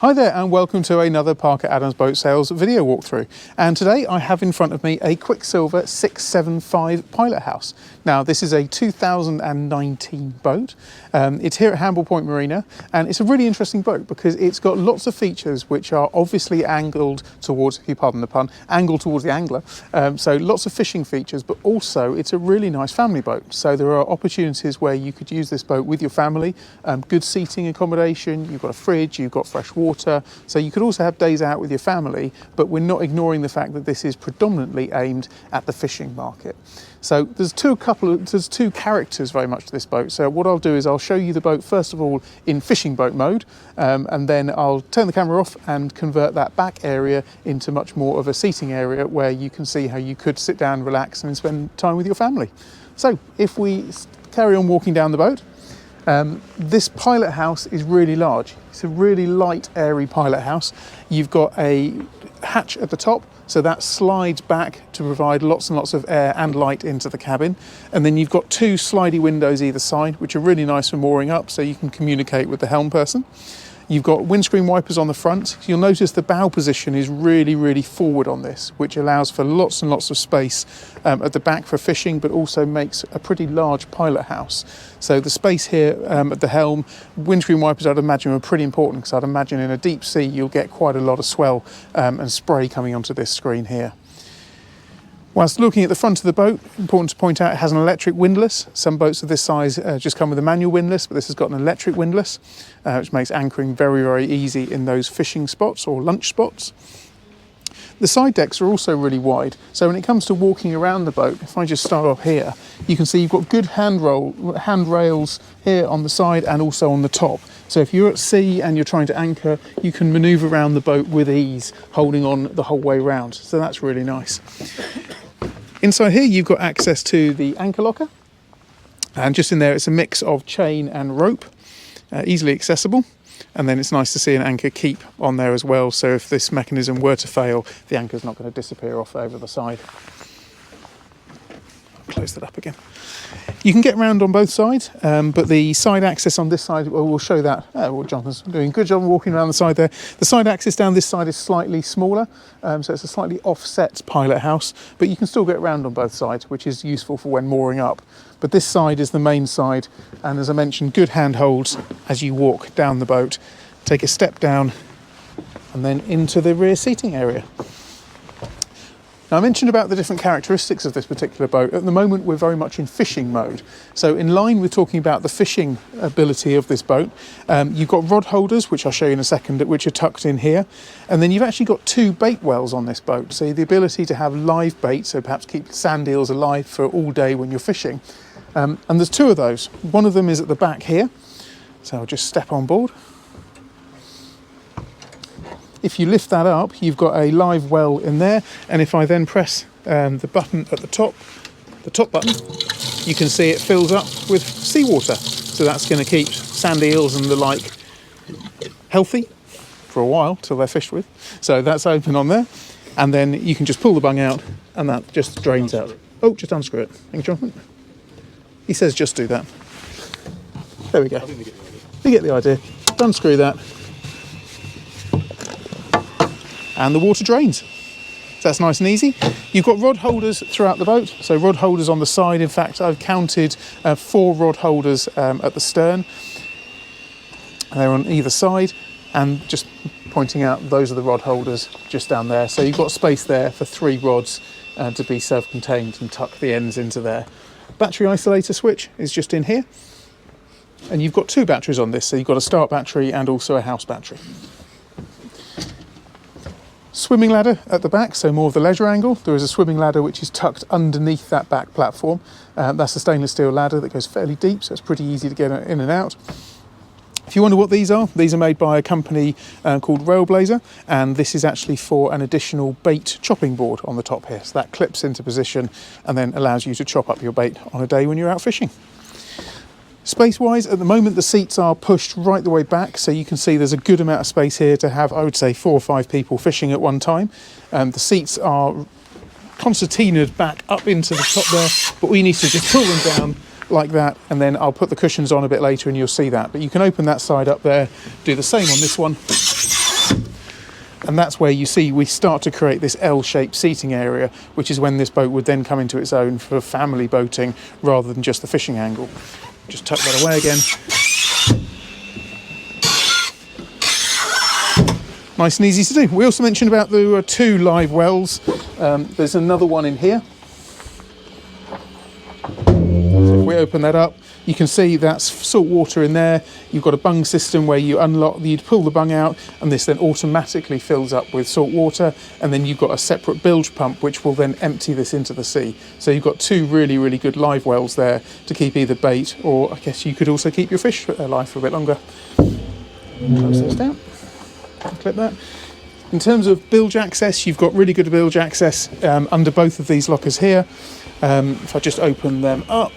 Hi there and welcome to another Parker Adams Boat Sales video walkthrough. And today I have in front of me a Quicksilver 675 Pilothouse. Now this is a 2019 boat. It's here at Hamble Point Marina and it's a really interesting boat because it's got lots of features which are obviously angled towards, if you pardon the pun, angled towards the angler. So lots of fishing features, but also it's a really nice family boat. So there are opportunities where you could use this boat with your family, good seating accommodation, you've got a fridge, you've got fresh water, so you could also have days out with your family, but we're not ignoring the fact that this is predominantly aimed at the fishing market. So there's two characters very much to this boat. So what I'll do is I'll show you the boat first of all in fishing boat mode, and then I'll turn the camera off and convert that back area into much more of a seating area where you can see how you could sit down, relax and spend time with your family. So if we carry on walking down the boat, this pilot house is really large. It's a really light, airy pilot house. You've got a hatch at the top, so that slides back to provide lots and lots of air and light into the cabin. And then you've got two slidey windows either side, which are really nice for mooring up, so you can communicate with the helm person. You've got windscreen wipers on the front. You'll notice the bow position is really forward on this, which allows for lots and lots of space at the back for fishing, but also makes a pretty large pilot house. So the space here at the helm, windscreen wipers I'd imagine are pretty important, because I'd imagine in a deep sea you'll get quite a lot of swell and spray coming onto this screen here. Whilst looking at the front of the boat, important to point out it has an electric windlass. Some boats of this size just come with a manual windlass, but this has got an electric windlass, which makes anchoring very easy in those fishing spots or lunch spots. The side decks are also really wide, so when it comes to walking around the boat, if I just start off here, you can see you've got good handrails here on the side and also on the top. So if you're at sea and you're trying to anchor, you can manoeuvre around the boat with ease, holding on the whole way round. So that's really nice. Inside here, you've got access to the anchor locker. And just in there, it's a mix of chain and rope, easily accessible. And then it's nice to see an anchor keep on there as well. So if this mechanism were to fail, the anchor's not going to disappear off over the side. Close that up again. You can get around on both sides, but the side access on this side, well, we'll show that. Well, Jonathan's doing a good job walking around the side there. The side access down this side is slightly smaller, so it's a slightly offset pilot house, but you can still get around on both sides, which is useful for when mooring up. But this side is the main side, and as I mentioned, good handholds as you walk down the boat. Take a step down and then into the rear seating area. Now, I mentioned about the different characteristics of this particular boat. At the moment, we're very much in fishing mode. So in line with talking about the fishing ability of this boat, you've got rod holders, which I'll show you in a second, which are tucked in here. And then you've actually got two bait wells on this boat. So the ability to have live bait, so perhaps keep sand eels alive for all day when you're fishing. And there's two of those. One of them is at the back here. So I'll just step on board. If you lift that up, you've got a live well in there, and if I then press the button at the top button, you can see it fills up with seawater. So that's going to keep sand eels and the like healthy for a while till they're fished with. So that's open on there, and then you can just pull the bung out, and that just drains out. Oh, just unscrew it. Thank you, Jonathan. He says just do that. There we go. You get the idea. Unscrew that. And the water drains. So that's nice and easy. You've got rod holders throughout the boat. So rod holders on the side. In fact, I've counted 4 rod holders at the stern. They're on either side. And just pointing out, those are the rod holders just down there. So you've got space there for 3 rods to be self-contained and tuck the ends into there. Battery isolator switch is just in here. And you've got 2 batteries on this. So you've got a start battery and also a house battery. Swimming ladder at the back, so more of the leisure angle. There is a swimming ladder which is tucked underneath that back platform. That's a stainless steel ladder that goes fairly deep, so it's pretty easy to get in and out. If you wonder what these are made by a company called Railblazer, and this is actually for an additional bait chopping board on the top here. So that clips into position and then allows you to chop up your bait on a day when you're out fishing. Space-wise, at the moment the seats are pushed right the way back, so you can see there's a good amount of space here to have, I would say, 4 or 5 people fishing at one time. The seats are concertinaed back up into the top there, but we need to just pull them down like that, and then I'll put the cushions on a bit later and you'll see that. But you can open that side up there, do the same on this one, And that's where you see we start to create this L-shaped seating area, which is when this boat would then come into its own for family boating rather than just the fishing angle. Just tuck that away again. Nice and easy to do. We also mentioned about the 2 live wells. There's another one in here. So if we open that up, you can see that's salt water in there. You've got a bung system where you you'd pull the bung out, and this then automatically fills up with salt water, and then you've got a separate bilge pump which will then empty this into the sea. So you've got 2 really, really good live wells there to keep either bait, or I guess you could also keep your fish alive for a bit longer. Close those down. Clip that. In terms of bilge access, you've got really good bilge access under both of these lockers here. If I just open them up,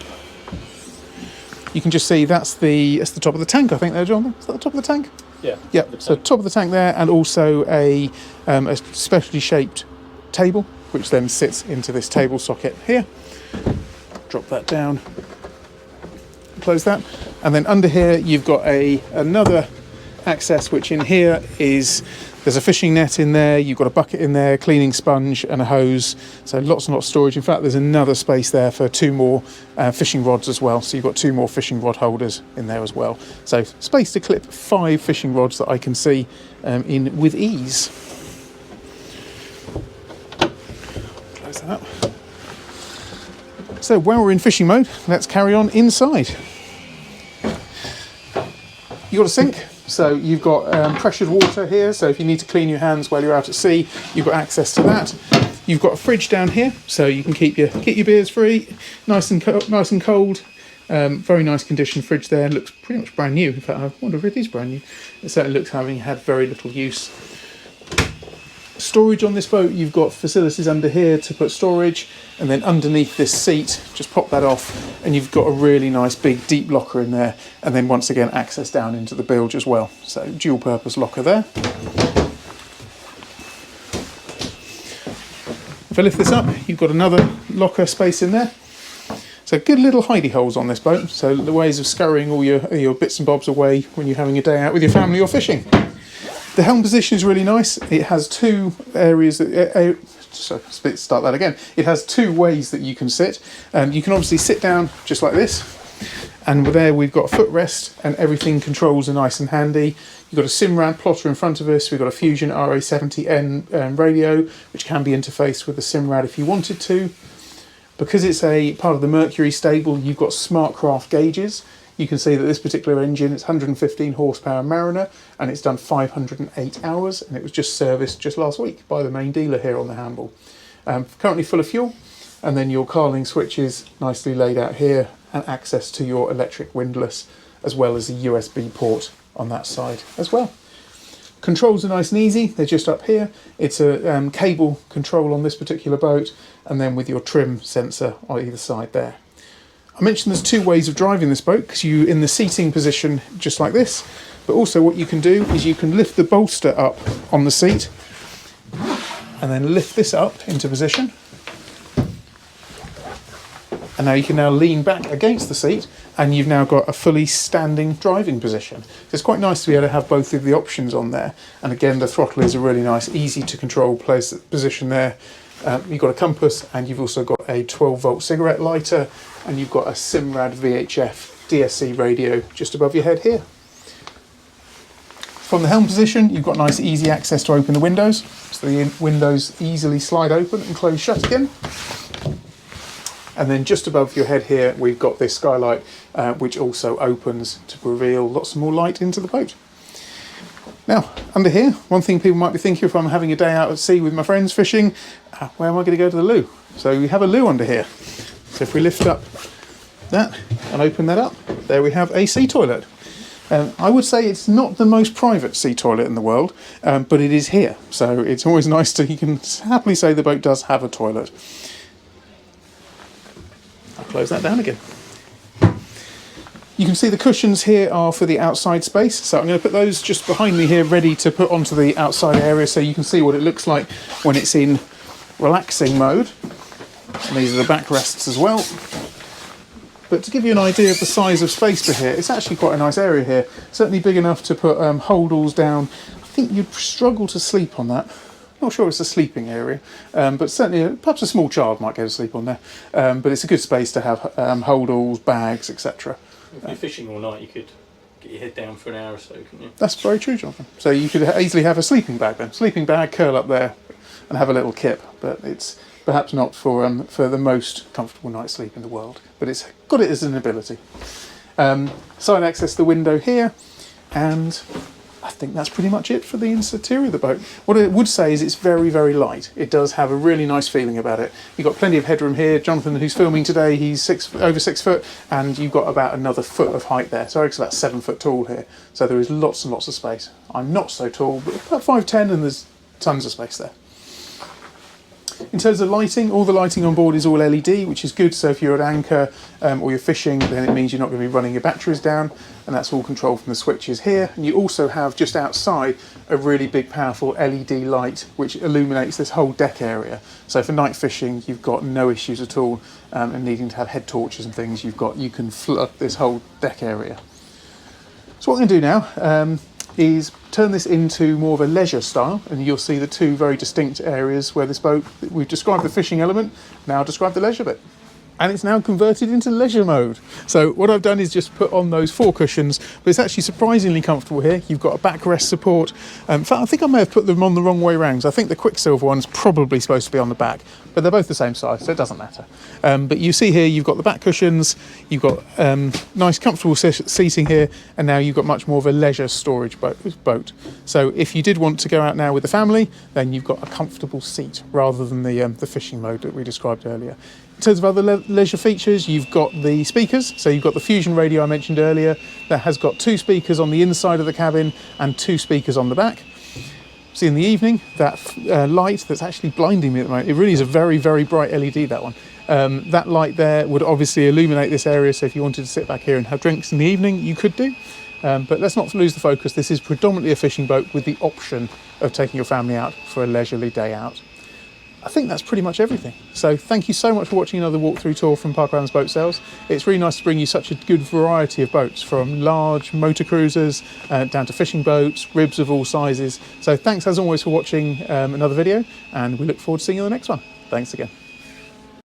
you can just see that's the top of the tank, I think there, John. Is that the top of the tank? Yeah. Yeah, so top of the tank there, and also a specially shaped table, which then sits into this table socket here. Drop that down, close that, and then under here you've got another access, which in here there's a fishing net in there, you've got a bucket in there, cleaning sponge and a hose, so lots and lots of storage. In fact, there's another space there for 2 more fishing rods as well, so you've got 2 more fishing rod holders in there as well. So space to clip 5 fishing rods that I can see in with ease. Close that up. So while we're in fishing mode, let's carry on inside. You've got a sink. So you've got pressured water here, so if you need to clean your hands while you're out at sea, you've got access to that. You've got a fridge down here, so you can keep your beers free, nice and cold. Very nice condition fridge there, looks pretty much brand new. In fact, I wonder if it is brand new. It certainly looks having had very little use. Storage on this boat, you've got facilities under here to put storage, and then underneath this seat, just pop that off, and you've got a really nice big deep locker in there, and then once again access down into the bilge as well. So dual purpose locker there. If I lift this up, you've got another locker space in there. So good little hidey holes on this boat, so the ways of scurrying all your bits and bobs away when you're having a day out with your family or fishing. The helm position is really nice. It has 2 areas start that again. It has 2 ways that you can sit. You can obviously sit down just like this, and there we've got a footrest, and everything controls are nice and handy. You've got a Simrad plotter in front of us. We've got a Fusion RA70N radio, which can be interfaced with the Simrad if you wanted to. Because it's a part of the Mercury stable, you've got SmartCraft gauges. You can see that this particular engine is 115 horsepower Mariner, and it's done 508 hours, and it was just serviced just last week by the main dealer here on the Hamble. Currently full of fuel, and then your Carling switches nicely laid out here, and access to your electric windlass, as well as a USB port on that side as well. Controls are nice and easy, they're just up here. It's a cable control on this particular boat, and then with your trim sensor on either side there. I mentioned there's 2 ways of driving this boat, because you in the seating position just like this, but also what you can do is you can lift the bolster up on the seat and then lift this up into position, and now you can lean back against the seat, and you've now got a fully standing driving position. So it's quite nice to be able to have both of the options on there, and again the throttle is a really nice easy to control position there. You've got a compass, and you've also got a 12-volt cigarette lighter, and you've got a Simrad VHF DSC radio just above your head here. From the helm position, you've got nice easy access to open the windows, so the windows easily slide open and close shut again. And then just above your head here, we've got this skylight, which also opens to reveal lots more light into the boat. Now, under here, one thing people might be thinking if I'm having a day out at sea with my friends fishing, where am I going to go to the loo? So we have a loo under here. So if we lift up that and open that up, there we have a sea toilet. I would say it's not the most private sea toilet in the world, but it is here. So it's always nice you can happily say the boat does have a toilet. I'll close that down again. You can see the cushions here are for the outside space, so I'm going to put those just behind me here ready to put onto the outside area so you can see what it looks like when it's in relaxing mode. And these are the backrests as well. But to give you an idea of the size of space for here, it's actually quite a nice area here. Certainly big enough to put holdalls down. I think you'd struggle to sleep on that. Not sure it's a sleeping area, but certainly perhaps a small child might go to sleep on there. But it's a good space to have holdalls, bags, etc. If you're fishing all night, you could get your head down for an hour or so, couldn't you? That's very true, Jonathan. So you could easily have a sleeping bag then. Sleeping bag, curl up there and have a little kip. But it's perhaps not for the most comfortable night's sleep in the world. But it's got it as an ability. Side access the window here, and I think that's pretty much it for the interior of the boat. What I would say is it's very, very light. It does have a really nice feeling about it. You've got plenty of headroom here. Jonathan, who's filming today, he's over 6 foot, and you've got about another foot of height there. So it's about 7 foot tall here. So there is lots and lots of space. I'm not so tall, but about 5'10", and there's tons of space there. In terms of lighting, all the lighting on board is all LED, which is good. So if you're at anchor or you're fishing, then it means you're not going to be running your batteries down, and that's all controlled from the switches here. And you also have just outside a really big, powerful LED light, which illuminates this whole deck area. So for night fishing, you've got no issues at all, and needing to have head torches and things. You can flood this whole deck area. So what I'm going to do now is turn this into more of a leisure style, and you'll see the two very distinct areas where this boat, we've described the fishing element, now describe the leisure bit. And it's now converted into leisure mode. So what I've done is just put on those 4 cushions, but it's actually surprisingly comfortable here. You've got a backrest support. In fact, I think I may have put them on the wrong way round. I think the Quicksilver one's probably supposed to be on the back, but they're both the same size, so it doesn't matter. But you see here, you've got the back cushions, you've got nice comfortable seating here, and now you've got much more of a leisure storage boat. So if you did want to go out now with the family, then you've got a comfortable seat rather than the fishing mode that we described earlier. In terms of other leisure features, you've got the speakers. So you've got the Fusion radio I mentioned earlier that has got 2 speakers on the inside of the cabin and 2 speakers on the back. See, in the evening, that light that's actually blinding me at the moment, it really is a very, very bright LED, that one. That light there would obviously illuminate this area, so if you wanted to sit back here and have drinks in the evening, you could do. But let's not lose the focus. This is predominantly a fishing boat with the option of taking your family out for a leisurely day out. I think that's pretty much everything. So thank you so much for watching another walkthrough tour from Parker Adams Boat Sales. It's really nice to bring you such a good variety of boats, from large motor cruisers down to fishing boats, ribs of all sizes. So thanks as always for watching another video, and we look forward to seeing you in the next one. Thanks again.